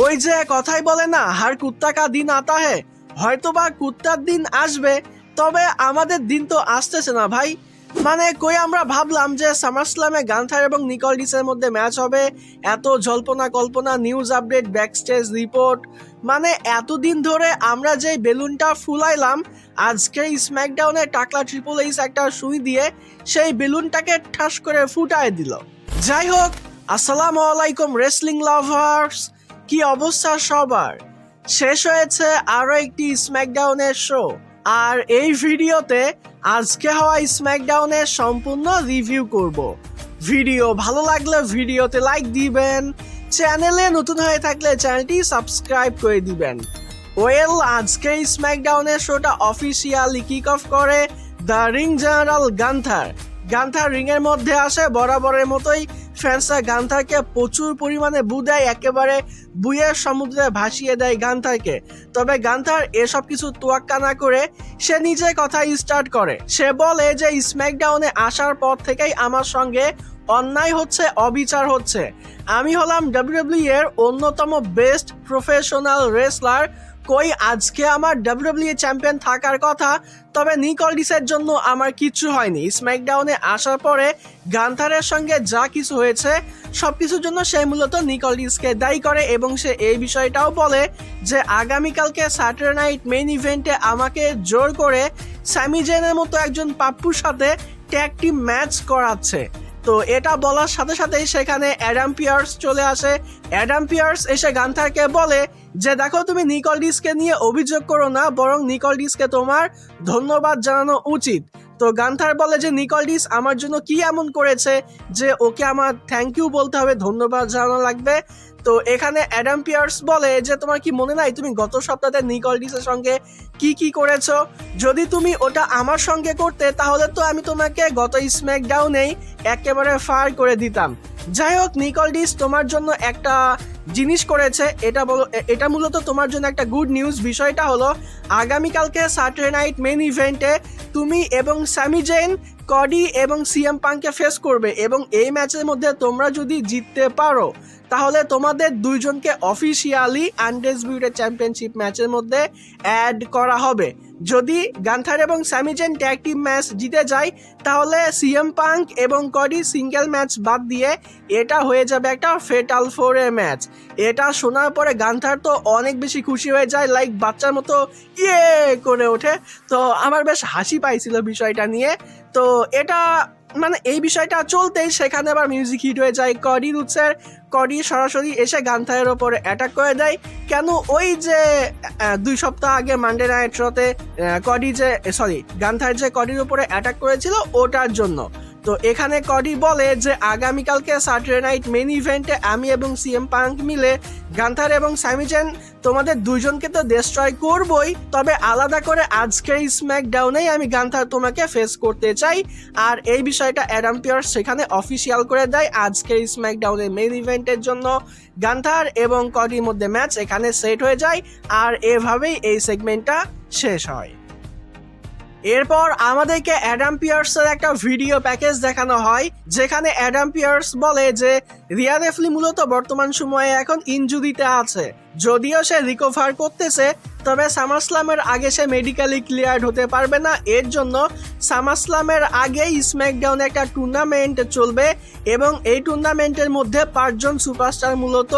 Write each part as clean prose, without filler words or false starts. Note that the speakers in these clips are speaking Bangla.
ওই যে কথাই বলে না, হার কুত্তা কা দিন আতা হে, হয়তোবা কুত্তার দিন আসবে, তবে আমাদের দিন তো আসতেছে না ভাই। মানে কই আমরা ভাবলাম যে সামারস্ল্যামে গান্থার এবং নিকলডিসের মধ্যে ম্যাচ হবে, এত জল্পনা কল্পনা, নিউজ আপডেট, ব্যাকস্টেজ রিপোর্ট, মানে এতদিন ধরে আমরা যে বেলুনটা ফুলাইলাম, আজকে স্ম্যাকডাউনে টাকলা ট্রিপল এইচ একটা সুই দিয়ে সেই বেলুনটাকে ঠাস করে ফুটায় দিল। যাই হোক, আসসালামু আলাইকুম রেসলিং লাভার্স, কি অবস্থা সবার? শেষ হয়েছে আরো একটি স্ম্যাকডাউনের শো, আর এই ভিডিওতে আজকে হওয়া স্ম্যাকডাউনের সম্পূর্ণ রিভিউ করব। ভিডিও ভালো লাগলে ভিডিওতে লাইক দিবেন, চ্যানেলে নতুন হয়ে থাকলে চ্যানেলটি সাবস্ক্রাইব করে দিবেন। ওয়েল, আজকে স্ম্যাকডাউনের শোটা অফিসিয়ালি কিক অফ করে the ring general Gunther. Gunther ring এর মধ্যে আসে, বরাবরের মতোই ফ্যান্সরা গান্থারকে প্রচুর পরিমাণে বু দেয়, একেবারে বুয়ের সমুদ্রে ভাসিয়ে দেয় গান্থারকে। তবে গান্থার এসব কিছু তোয়াক্কা না করে সে নিজে কথা স্টার্ট করে। সে বলে যে স্ম্যাকডাউনে আসার পর থেকেই আমার সঙ্গে অন্যায় হচ্ছে, অবিচার হচ্ছে। আমি হলাম ডাব্লিউডাব্লিউ এর অন্যতম বেস্ট প্রফেশনাল রেসলার, কই আজকে আমার ডাব্লিউডাব্লিউ চ্যাম্পিয়ন থাকার কথা, তবে নিকলডিসের জন্য আমার কিচ্ছু হয়নি। স্ম্যাকডাউনে আসার পরে গান্থারের সঙ্গে যা কিছু হয়েছে সবকিছুর জন্য সে মূলত নিকলডিসকে দায়ী করে, এবং সে এই বিষয়টাও বলে যে আগামীকালকে স্যাটারডে নাইট মেইন ইভেন্টে আমাকে জোর করে স্যামি জেনের মতো একজন পাপ্পুর সাথে ট্যাগ টিম ম্যাচ করাচ্ছে। তো এটা বলার সাথে সাথেই সেখানে অ্যাডাম পিয়ার্স চলে আসে। অ্যাডাম পিয়ার্স এসে গান্থারকে বলে যে দেখো, তুমি নিকলডিসকে নিয়ে অভিযোগ করো না, বরং নিকলডিসকে তোমার ধন্যবাদ জানানো উচিত। তো গান্থার বলে যে নিকলডিস আমার জন্য কি এমন করেছে যে ওকে আমার থ্যাংক ইউ বলতে হবে, ধন্যবাদ জানানো লাগবে। তো এখানে অ্যাডাম পিয়ার্স বলে যে তোমার কি মনে নাই তুমি গত সপ্তাহে নিকলডিসের সঙ্গে কি কি করেছো? যদি তুমি ওটা আমার সঙ্গে করতে তাহলে তো আমি তোমাকে গত স্ম্যাকডাউনেই একেবারে ফায়ার করে দিতাম। যাই হোক, নিকলডিস তোমার জন্য একটা জিনিস করেছে, এটা মূলত তোমার জন্য একটা গুড নিউজ। বিষয়টা হলো আগামীকালকে স্যাটারডে নাইট মেইন ইভেন্টে তুমি এবং স্যামি জেন কডি এবং সিএম পাঙ্ককে ফেস করবে, এবং এই ম্যাচের মধ্যে তোমরা যদি জিততে পারো তাহলে তোমাদের দুইজনকে অফিসিয়ালি আনডিসপিউটেড চ্যাম্পিয়নশিপ ম্যাচের মধ্যে অ্যাড করা হবে। যদি গান্থার এবং স্যামি জেন ট্যাগ টিম ম্যাচ জিতে যায় তাহলে সিএম পাঙ্ক এবং কডি সিঙ্গেল ম্যাচ বাদ দিয়ে এটা হয়ে যাবে একটা ফেটাল ফোরের ম্যাচ। এটা শোনার পরে গান্থার তো অনেক বেশি খুশি হয়ে যায়, লাইক বাচ্চার মতো ইয়ে করে ওঠে। তো আমার বেশ হাসি পাইছিল বিষয়টা নিয়ে। তো এটা মানে এই বিষয়টা চলতেই সেখানে আবার মিউজিক হিট হয়ে যায় কডি সরাসরি এসে গান্থারের ওপরে অ্যাটাক করে দেয়। কেন? ওই যে 2 সপ্তাহ আগে মানডে নাইট শোতে গান্থার যে কডির উপরে অ্যাটাক করেছিল ওটার জন্য। তো এখানে কডি বলে যে আগামীকালকে স্যাটারডে নাইট মেইন ইভেন্টে আমি এবং সিএম পাঙ্ক মিলে গান্থার এবং স্যামি জেন তোমাদের দুইজনকে তো ডিস্ট্রয় করবই, তবে আলাদা করে আজকের স্ম্যাকডাউনেই আমি গান্থার তোমাকে ফেস করতে চাই। আর এই বিষয়টা অ্যাডাম পিয়ার্স সেখানে অফিসিয়াল করে দেয়। আজকের স্ম্যাকডাউনের মেইন ইভেন্টের জন্য গান্থার এবং কডির মধ্যে ম্যাচ এখানে সেট হয়ে যায়, আর এভাবেই এই সেগমেন্টটা শেষ হয়। এরপর আমাদেরকে অ্যাডাম পিয়ার্সের একটা ভিডিও প্যাকেজ দেখানো হয়, যেখানে অ্যাডাম পিয়ার্স বলে যে রিয়া রিপ্লি মূলত বর্তমান সময়ে এখন ইনজুরিতে আছে। যদিও সে রিকভার করতেছে, তবে সামারস্ল্যামের আগে সে মেডিকেলি ক্লিয়ার্ড হতে পারবে না। এর জন্য সামারস্ল্যামের আগেই স্ম্যাকডাউনে একটা টুর্নামেন্ট চলবে, এবং এই টুর্নামেন্টের মধ্যে 5 জন সুপারস্টার মূলত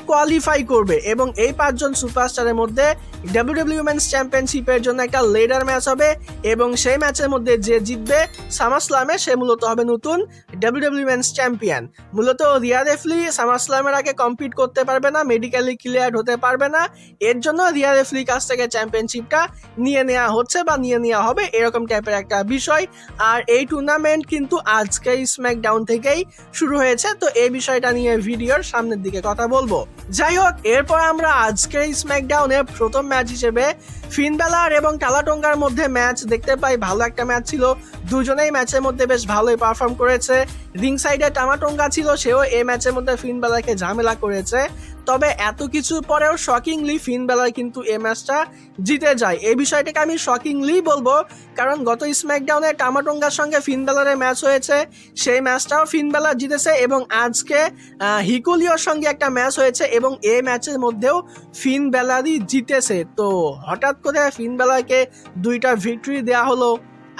কোয়ালিফাই করবে, এবং এই 5 জন সুপারস্টারের মধ্যে ডাব্লিউডাব্লিউ উইমেন্স চ্যাম্পিয়নশিপের জন্য একটা লেডার ম্যাচ হবে, এবং সেই ম্যাচের মধ্যে যে জিতবে সামারস্ল্যামে সে মূলত হবে নতুন ডাব্লিউডাব্লিউ উইমেন্স চ্যাম্পিয়ন। মূলত রিয়া রিপ্লি সামারস্ল্যামের আগে কম্পিট করতে পারবে না, মেডিকেলি ক্লিয়ার হতে পারবে না। এর জন্য রিয়া রিপ্লির কাছ থেকে চ্যাম্পিয়নশিপটা নিয়ে নেওয়া হচ্ছে বা নিয়ে নেওয়া হবে, এরকম টাইপের একটা বিষয়। আর এই টুর্নামেন্ট কিন্তু আজকে স্ম্যাকডাউন থেকেই শুরু হয়েছে। তো এই বিষয়টা নিয়ে ভিডিওর সামনের দিকে কথা বলবো। যাই হোক, এরপর আমরা আজকের স্ম্যাকডাউনে প্রথম ম্যাচ হিসেবে ফিন বেলার এবং টালাটোঙ্গার মধ্যে ম্যাচ দেখতে পাই। ভালো একটা ম্যাচ ছিল, দুজনেই ম্যাচের মধ্যে বেশ ভালোই পারফর্ম করেছে। রিং সাইডে টামাটোঙ্গা ছিল, সেও এই ম্যাচের মধ্যে ফিন বেলারকে ঝামেলা করেছে। তবে এত কিছুর পরেও শকিংলি ফিন বেলার কিন্তু এই ম্যাচটা জিতে যায়। এই বিষয়টাকে আমি শকিংলি বলবো, কারণ গত স্ম্যাকডাউনে টামাটোঙ্গার সঙ্গে ফিন বেলারের ম্যাচ হয়েছে, সেই ম্যাচটাও ফিন বেলার জিতেছে এবং আজকে হিকুলিওর সঙ্গে একটা ম্যাচ হয়েছে এবং এই ম্যাচের মধ্যেও ফিন বেলারই জিতেছে। তো হঠাৎ করে ফিন বেলারকে 2টা ভিক্টরি দেওয়া হলো,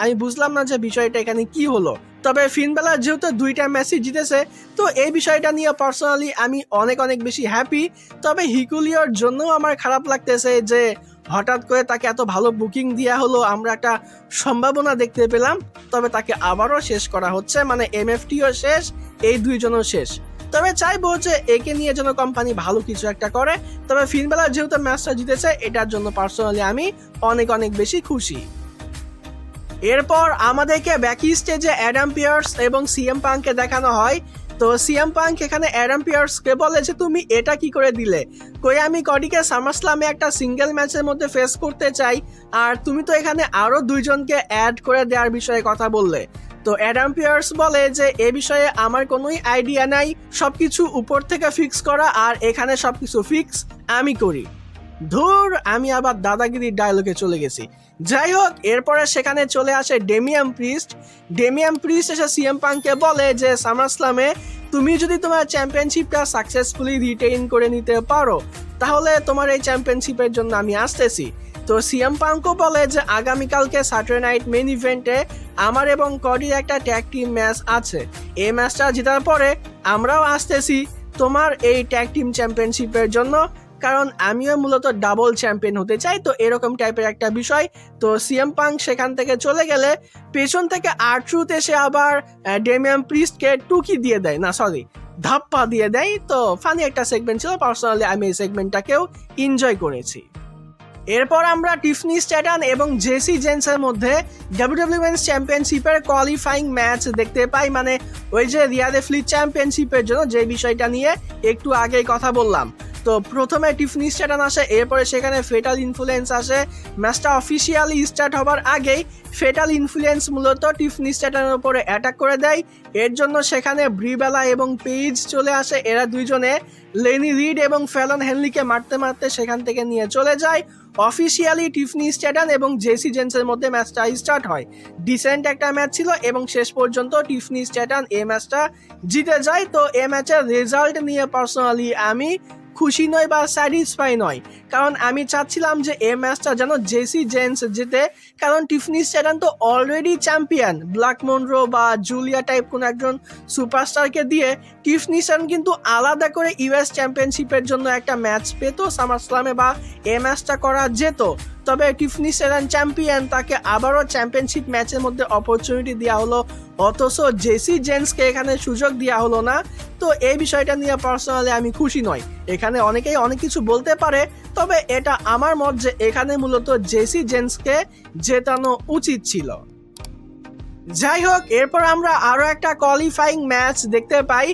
আমি বুঝলাম না যে বিষয়টা এখানে কি হলো। তবে ফিন বেলার যেহেতু 2টা ম্যাচই জিতেছে, তো এই বিষয়টা নিয়ে পার্সোনালি আমি অনেক বেশি হ্যাপি। তবে হিকুলিওর জন্য আমার খারাপ লাগতেছে যে হঠাৎ করে তাকে এত ভালো বুকিং দেওয়া হলো, আমরা একটা সম্ভাবনা দেখতে পেলাম, তবে তাকে আবারও শেষ করা হচ্ছে, মানে এমএফটিও শেষ, এই 2জনও শেষ। তবে চাইবো যে একে নিয়ে যেন কোম্পানি ভালো কিছু একটা করে। তবে ফিন বেলার যেহেতু ম্যাচটা জিতেছে, এটার জন্য পার্সোনালি আমি অনেক বেশি খুশি। এরপর আমাদেরকে ব্যাকি স্টেজে অ্যাডাম পিয়ার্স এবং সিএম পাঙ্ককে দেখানো হয়। তো সিএম পাঙ্ক এখানে অ্যাডাম পিয়ার্সকে বলে যে তুমি এটা কি করে দিলে, কই আমি কডিকে সামারস্লামে একটা সিঙ্গেল ম্যাচের মধ্যে ফেস করতে চাই, আর তুমি তো এখানে আরো 2জনকে অ্যাড করে দেওয়ার বিষয়ে কথা বললে। তো অ্যাডাম পিয়ার্স বলে যে এ বিষয়ে আমার কোনোই আইডিয়া নাই, সবকিছু উপর থেকে ফিক্স করা, আর এখানে সবকিছু ফিক্স আমি করি। ধুর, আমি আবার দাদাগিরির ডায়লগে চলে গেছি। যাই হোক, এরপরে সেখানে চলে আসে ডেমিয়ান প্রিস্ট এসে সিএম পাঙ্ককে বলে যে সামারস্লামে তুমি যদি তোমার চ্যাম্পিয়নশিপটা সাকসেসফুলি রিটেইন করে নিতে পারো, তাহলে তোমার এই চ্যাম্পিয়নশিপের জন্য আমি আসতেছি। তো সিএম পাঙ্কও বলে যে আগামীকালকে স্যাটারডে নাইট মেইন ইভেন্টে আমার এবং কডির একটা ট্যাগ টিম ম্যাচ আছে, এই ম্যাচটা জেতার পরে আমরাও আসতেছি তোমার এই ট্যাগ টিম চ্যাম্পিয়নশিপের জন্য, কারণ আমিও মূলত ডাবল চ্যাম্পিয়ন হতে চাই। তো এরকম টাইপের একটা বিষয়। তো সিএম পাঙ্ক সেখান থেকে চলে গেলে পেছন থেকে আরট্রুথ এসে আবার ডেমিয়ান প্রিস্টকে টুকি দিয়ে দেয়, না সরি ধাপ্পা দিয়ে দেয়। তো ফানি একটা সেগমেন্ট ছিল, পার্সোনালি আমি এই সেগমেন্টটাকেও এনজয় করেছি। এরপর আমরা টিফনি স্ট্যাটান এবং জেসি জেন্সের মধ্যে ডাব্লিউডাব্লিউ উইমেন্স চ্যাম্পিয়নশিপের কোয়ালিফাইং ম্যাচ দেখতে পাই, মানে ওই যে রিয়া রিপ্লি চ্যাম্পিয়নশিপের জন্য যে বিষয়টা নিয়ে একটু আগেই কথা বললাম। তো প্রথমে টিফনি স্ট্যাটান আসে, এরপরে সেখানে ফেটাল ইনফ্লুয়েন্স আসে। ম্যাচটা অফিসিয়ালি স্টার্ট হবার আগেই ফেটাল ইনফ্লুয়েন্স মূলত টিফনি স্ট্যাটানের উপরে অ্যাটাক করে দেয়। এর জন্য সেখানে ব্রিবেলা এবং পেজ চলে আসে, এরা 2জনে লেনি রিড এবং ফ্যালন হেনলিকে মারতে সেখান থেকে নিয়ে চলে যায়। অফিসিয়ালি টিফনি স্ট্যাটান এবং জেসি জেন্সের মধ্যে ম্যাচটা স্টার্ট হয়। ডিসেন্ট একটা ম্যাচ ছিল এবং শেষ পর্যন্ত টিফনি স্ট্যাটান এই ম্যাচটা জিতে যায়। তো এই ম্যাচের রেজাল্ট নিয়ে পার্সোনালি আমি খুশি নয় বা স্যাটিসফাই নয়, কারণ আমি চাচ্ছিলাম যে এই ম্যাচটা যেন জেসি জেন্স জিতে, কারণ টিফনি স্ট্যাটান তো অলরেডি চ্যাম্পিয়ন। ব্ল্যাক মনরো বা জুলিয়া টাইপ কোন একজন সুপারস্টারকে দিয়ে টিফনি স্ট্যাটান কিন্তু আলাদা করে ইউএস চ্যাম্পিয়নশিপের জন্য একটা ম্যাচ পেতো সামারস্লামে, বা এই ম্যাচটা করা যেত। তবে টিফনি স্ট্যাটান চ্যাম্পিয়ন, তাকে আবারও চ্যাম্পিয়নশিপ ম্যাচের মধ্যে অপরচুনিটি দেওয়া হলো, অথচ জেসি জেন্সকে এখানে সুযোগ দেওয়া হলো না। তো এই বিষয়টা নিয়ে পার্সোনালি আমি খুশি নই। এখানে অনেকেই অনেক কিছু বলতে পারে, তবে এটা আমার মত যে এখানে মূলত জেসি জেন্সকে জেতানো উচিত ছিল। যাই হোক, এরপর আমরা আরো একটা কোয়ালিফাইং ম্যাচ দেখতে পাই।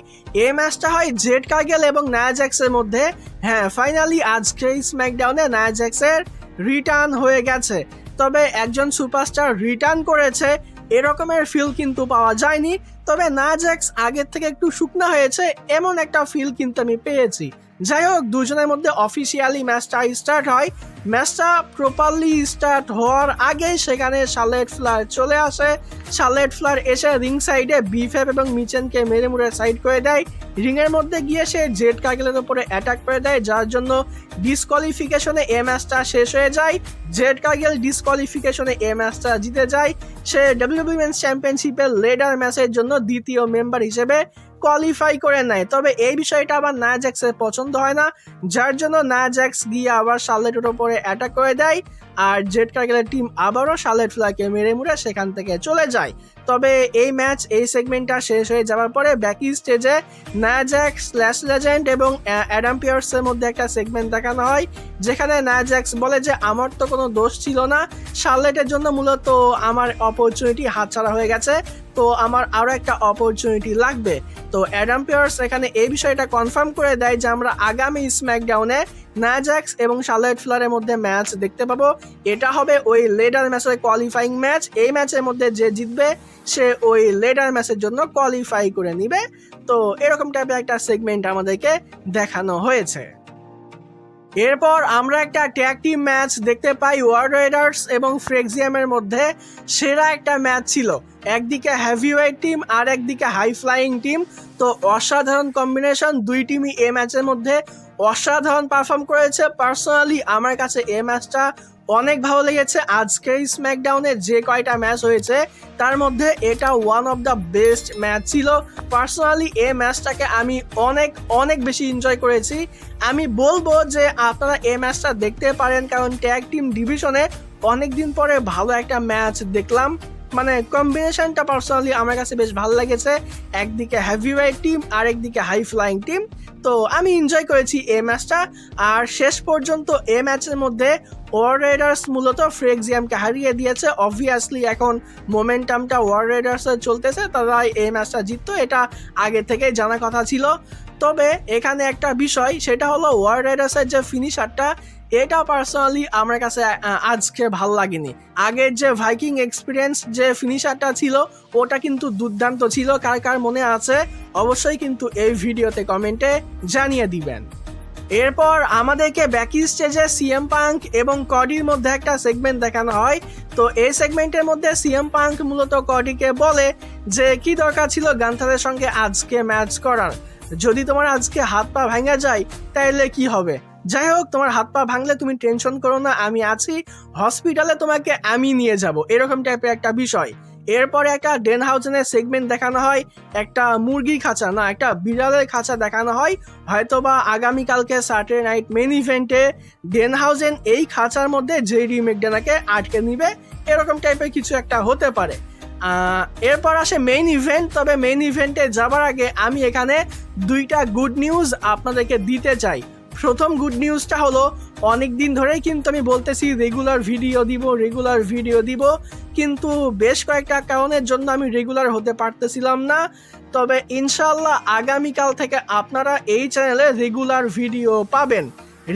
এই ম্যাচটা হয় জেড কার্গেল এবং নায়া জ্যাক্সের মধ্যে। হ্যাঁ, ফাইনালি আজকে স্ম্যাকডাউনে নায়া জ্যাক্সের রিটার্ন হয়ে গেছে। তবে একজন সুপারস্টার রিটার্ন করেছে এরকমের ফিল কিন্তু পাওয়া যায়নি। তবে নায়া জ্যাক্স আগের থেকে একটু শুকনা হয়েছে এমন একটা ফিল কিন্তু আমি পেয়েছি। যাই হোক, 2জনের মধ্যে অফিসিয়ালি ম্যাচটা স্টার্ট হয়। ম্যাচটা প্রপারলি স্টার্ট হওয়ার আগে সেখানে শার্লেট ফ্লার চলে আসে। শার্লেট ফ্লার এসে রিং সাইডে বিফেপ এবং মিচেনকে মেরে মুড়ে সাইড করে দেয়। রিংয়ের মধ্যে গিয়ে সে জেড কার্গেলের উপরে অ্যাটাক করে দেয়, যার জন্য ডিসকোয়ালিফিকেশনে এই ম্যাচটা শেষ হয়ে যায়। জেড কার্গেল ডিসকোয়ালিফিকেশনে এই ম্যাচটা জিতে যায়। সে ডাব্লিউডাব্লিউ উইমেন্স চ্যাম্পিয়নশিপের লেডার ম্যাচের জন্য দ্বিতীয় মেম্বার হিসেবে কোয়ালিফাই করে নেয়। তবে এই বিষয়টা আবার নায়া জ্যাক্সের পছন্দ হয় না, যার জন্য নায়া জ্যাক্স গিয়ে আবার শার্লেটের উপরে অ্যাটাক করে দেয়, আর জেড কার্গেলের টিম আবারও শার্লেট ফ্লারকে মেরে মুড়ে সেখান থেকে চলে যায়। তবে এই ম্যাচ, এই সেগমেন্টটা শেষ হয়ে যাওয়ার পরে ব্যাকি স্টেজে নায়া জ্যাক্স, স্ল্যাশ লেজেন্ড এবং অ্যাডাম পিয়ার্সের মধ্যে একটা সেগমেন্ট দেখানো হয়, যেখানে নায়া জ্যাক্স বলে যে আমার তো কোনো দোষ ছিল না, শার্লেটের জন্য মূলত আমার অপরচুনিটি হাতছাড়া হয়ে গেছে, তো আমার আরো একটা অপরচুনিটি লাগবে। তো অ্যাডাম পিয়ার্স এখানে এই বিষয়টা কনফার্ম করে দেয় যে আমরা আগামী স্ম্যাকডাউনে নায়া জ্যাক্স এবং শার্লেট ফ্লারের মধ্যে ম্যাচ দেখতে পাবো। এটা হবে ওই লেডার ম্যাচের কোয়ালিফাইং ম্যাচ। এই ম্যাচের মধ্যে যে জিতবে সে ওই লেডার ম্যাচের জন্য কোয়ালিফাই করে নিবে। তো এরকম টাইপের একটা সেগমেন্ট আমাদেরকে দেখানো হয়েছে। এরপর আমরা একটা ট্যাগ টিম ম্যাচ দেখতে পাই ওয়ার্ল্ড রাইডার্স এবং ফ্রেক্সিয়ামের মধ্যে। সেরা একটা ম্যাচ ছিল, একদিকে হেভিওয়েট টিম আর একদিকে হাই ফ্লাইং টিম। তো অসাধারণ কম্বিনেশন, দুই টিমই এই ম্যাচের মধ্যে অসাধারণ পারফর্ম করেছে। পার্সোনালি আমার কাছে এই ম্যাচটা অনেক ভালো লেগেছে। আজকের স্ম্যাকডাউনে যে কয়টা ম্যাচ হয়েছে তার মধ্যে এটা one of the best match ছিল। পার্সোনালি এই ম্যাচটাকে আমি অনেক অনেক বেশি এনজয় করেছি। আমি বলবো যে আপনারা এই ম্যাচটা দেখতে পারেন, কারণ ট্যাগ টিম ডিভিশনে অনেকদিন পরে ভালো একটা ম্যাচ দেখলাম। মানে কম্বিনেশনটা পার্সোনালি আমার কাছে বেশ ভালো লেগেছে, একদিকে হেভিওয়েট টিম আর একদিকে হাই ফ্লাইং টিম। তো আমি এনজয় করেছি এই ম্যাচটা। আর শেষ পর্যন্ত এই ম্যাচের মধ্যে ওয়ার্ল্ড রাইডার্স মূলত ফ্রেক্সিয়ামকে হারিয়ে দিয়েছে। অবভিয়াসলি এখন মোমেন্টামটা ওয়ার্ল্ড রাইডার্সের চলতেছে, তারা এই ম্যাচটা জিততো, এটা আগে থেকেই জানা কথা ছিল। তবে এখানে একটা বিষয়, সেটা হলো ওয়ার্ল্ড রাইডার্সের যে ফিনিশারটা, এটা পার্সোনালি আমার কাছে আজকে ভাল লাগেনি। আগের যে ভাইকিং এক্সপিরিয়েন্স যে ফিনিশারটা ছিল ওটা কিন্তু দুর্দান্ত ছিল। কার কার মনে আছে অবশ্যই কিন্তু এই ভিডিওতে কমেন্টে জানিয়ে দিবেন। এরপর আমাদেরকে ব্যাকি স্টেজে সিএম পাঙ্ক এবং কডির মধ্যে একটা সেগমেন্ট দেখানো হয়। তো এই সেগমেন্টের মধ্যে সিএম পাঙ্ক মূলত কডিকে বলে যে কি দরকার ছিল গান্থারের সঙ্গে আজকে ম্যাচ করার, যদি তোমার আজকে হাত পা ভাঙা যায় তাহলে কি হবে, যাই হোক তোমার হাত পা ভাঙলে তুমি টেনশন করো না, আমি আছি, হসপিটালে তোমাকে আমি নিয়ে যাব, এরকম টাইপের একটা বিষয়। এরপরে একটা ডেনহাউজেনের সেগমেন্ট দেখানো হয়, একটা মুরগি খাঁচা না একটা বিড়ালের খাঁচা দেখানো হয়। হয়তোবা আগামীকালকে স্যাটারডে নাইট মেইন ইভেন্টে ডেনহাউজেন এই খাঁচার মধ্যে জেডি ম্যাকডোনাকে আটকে নিবে, এরকম টাইপের কিছু একটা হতে পারে। এরপর আসে মেইন ইভেন্ট। তবে মেইন ইভেন্টে যাবার আগে আমি এখানে দুইটা গুড নিউজ আপনাদেরকে দিতে চাই। প্রথম গুড নিউজটা হলো, অনেক দিন ধরেই কিন্তু আমি বলতেছি রেগুলার ভিডিও দিব, কিন্তু বেশ কয়েকটা কারণের জন্য আমি রেগুলার হতে পারতেছিলাম না। তবে ইনশাল্লাহ আগামীকাল থেকে আপনারা এই চ্যানেলে রেগুলার ভিডিও পাবেন।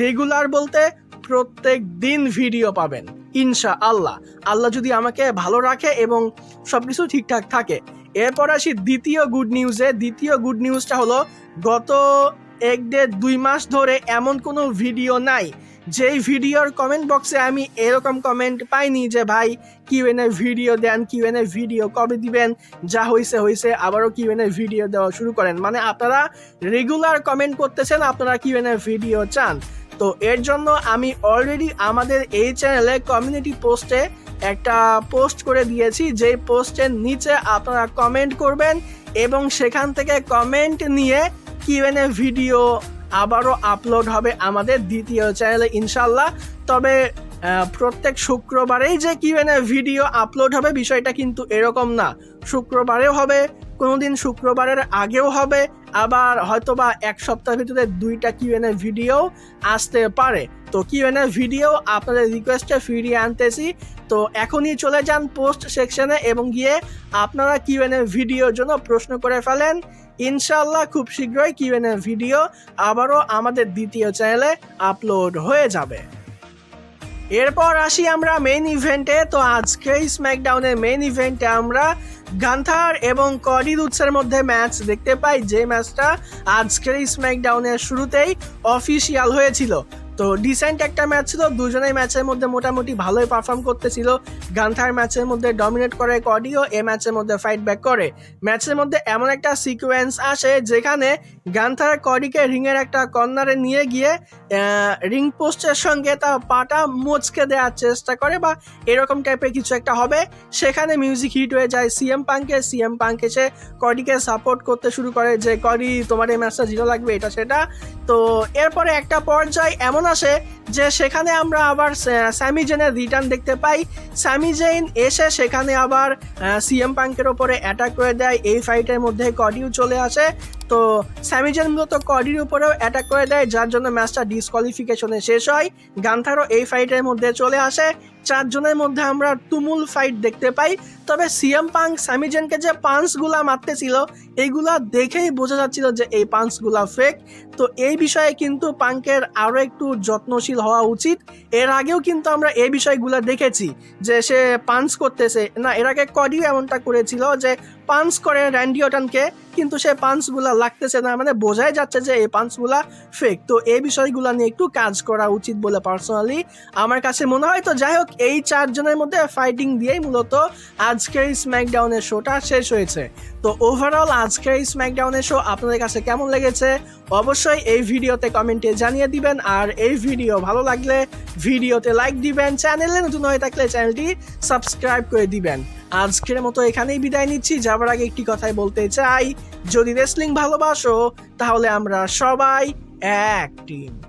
রেগুলার বলতে প্রত্যেক দিন ভিডিও পাবেন ইনশাআল্লাহ, আল্লাহ যদি আমাকে ভালো রাখে এবং সবকিছু ঠিকঠাক থাকে। এরপর আসি দ্বিতীয় গুড নিউজে। দ্বিতীয় গুড নিউজটা হলো, গত 1-1.5-2 মাস ধরে এমন কোনো ভিডিও নাই যেই ভিডিওর কমেন্ট বক্সে আমি এরকম কমেন্ট পাইনি যে ভাই কিউএনএ ভিডিও দেন, কিউএনএ ভিডিও কবে দিবেন, যা হয়েছে আবারও কিউএনএ ভিডিও দেওয়া শুরু করেন। মানে আপনারা রেগুলার কমেন্ট করতেছেন, আপনারা কিউএনএ ভিডিও চান। তো এর জন্য আমি অলরেডি আমাদের এই চ্যানেলে কমিউনিটি পোস্টে একটা পোস্ট করে দিয়েছি, যেই পোস্টের নিচে আপনারা কমেন্ট করবেন এবং সেখান থেকে কমেন্ট নিয়ে কিউএনএ ভিডিও আবারও আপলোড হবে আমাদের দ্বিতীয় চ্যানেলে ইনশাল্লাহ। তবে প্রত্যেক শুক্রবারেই যে কিউএনএ ভিডিও আপলোড হবে বিষয়টা কিন্তু এরকম না, শুক্রবারেও হবে, কোনোদিন শুক্রবারের আগেও হবে, আবার হয়তোবা এক সপ্তাহের ভিতরে 2টা কিউএনএ ভিডিও আসতে পারে। তো কিউএনএ ভিডিও আপনাদের রিকোয়েস্টে ফিরিয়ে আনতেছি। তো এখনই চলে যান পোস্ট সেকশনে এবং গিয়ে আপনারা কিউএনএ ভিডিওর জন্য প্রশ্ন করে ফেলেন। ইনশাল্লাহ খুব শীঘ্রই কিউএনএ ভিডিও আবারও আমাদের দ্বিতীয় চ্যানেলে আপলোড হয়ে যাবে। এরপর আসি আমরা মেইন ইভেন্টে। তো আজকে স্ম্যাকডাউনের মেইন ইভেন্টে আমরা গান্থার এবং কডি রুডসের মধ্যে ম্যাচ দেখতে পাই, যে ম্যাচটা আজকের স্ম্যাকডাউনের শুরুতেই অফিসিয়াল হয়েছিল। তো ডিসেন্ট একটা ম্যাচ ছিল, দুজনেই ম্যাচের মধ্যে মোটামুটি ভালোই পারফর্ম করতেছিল। গান্থার ম্যাচের মধ্যে ডমিনেট করে কডিও, এ ম্যাচের মধ্যে ফাইট ব্যাক করে। ম্যাচের মধ্যে এমন একটা সিকোয়েন্স আসে যেখানে গান্থার কডিকে রিংয়ের একটা কর্নারে নিয়ে গিয়ে রিং পোস্টের সঙ্গে তার পাটা মুচকে দেওয়ার চেষ্টা করে বা এরকম টাইপের কিছু একটা হবে। সেখানে মিউজিক হিট হয়ে যায় সিএম পাঙ্ক এসে কডিকে সাপোর্ট করতে শুরু করে যে কডি তোমার এই ম্যাচটা জিরো লাগবে, এটা সেটা। তো এরপরে একটা পর্যায়ে এমন আসে যে সেখানে আমরা আবার স্যামি জেনের রিটার্ন দেখতে পাই। স্যামি জেন এসে সেখানে আবার সিএম পাঙ্কের ওপরে অ্যাটাক করে দেয়। এই ফাইটের মধ্যে কডিও চলে আসে। তো স্যামি জেন মূলত কডির উপরেও অ্যাটাক করে দেয়, যার জন্য ম্যাচটা ডিসকোয়ালিফিকেশনে শেষ হয়। গান্থারও এই ফাইটের মধ্যে চলে আসে। 4 জনের মধ্যে আমরা তুমুল ফাইট দেখতে পাই। তবে সিএম পাঙ্ক স্যামি জেনকে যে পাঞ্চগুলা মারতেছিল এইগুলা দেখেই বোঝা যাচ্ছিল যে এই পাঞ্চগুলা ফেক। তো এই বিষয়ে কিন্তু পাঙ্কের আরও একটু যত্নশীল হওয়া উচিত। এর আগেও কিন্তু আমরা এই বিষয়গুলো দেখেছি যে সে পাঞ্চ করতেছে না, এর আগে কডিও এমনটা করেছিল যে পাঞ্চ করে র্যান্ডি অর্টনকে, কিন্তু সেই পাঞ্চগুলা লাগতেছে না, মানে বোঝাই যাচ্ছে যে এই পাঞ্চগুলা ফেক। তো এই বিষয়গুলো নিয়ে একটু কাজ করা উচিত বলে পার্সোনালি আমার কাছে মনে হয়। তো যাই হোক, এই 4 জনের মধ্যে ফাইটিং দিয়েই মূলত আজকের স্ম্যাকডাউনের শোটা শেষ হয়েছে। তো ওভারঅল আজকের স্ম্যাকডাউনের শো আপনাদের কাছে কেমন লেগেছে অবশ্যই এই ভিডিওতে কমেন্টে জানিয়ে দিবেন। আর এই ভিডিও ভালো লাগলে ভিডিওতে লাইক দিবেন, চ্যানেলে নতুন হয়ে থাকলে চ্যানেলটি সাবস্ক্রাইব করে দিবেন। আজকের মতো এখানেই বিদায় নিচ্ছি। যাবার আগে একটি কথাই বলতে চাই, যদি রেসলিং ভালোবাসো তাহলে আমরা সবাই এক টিম।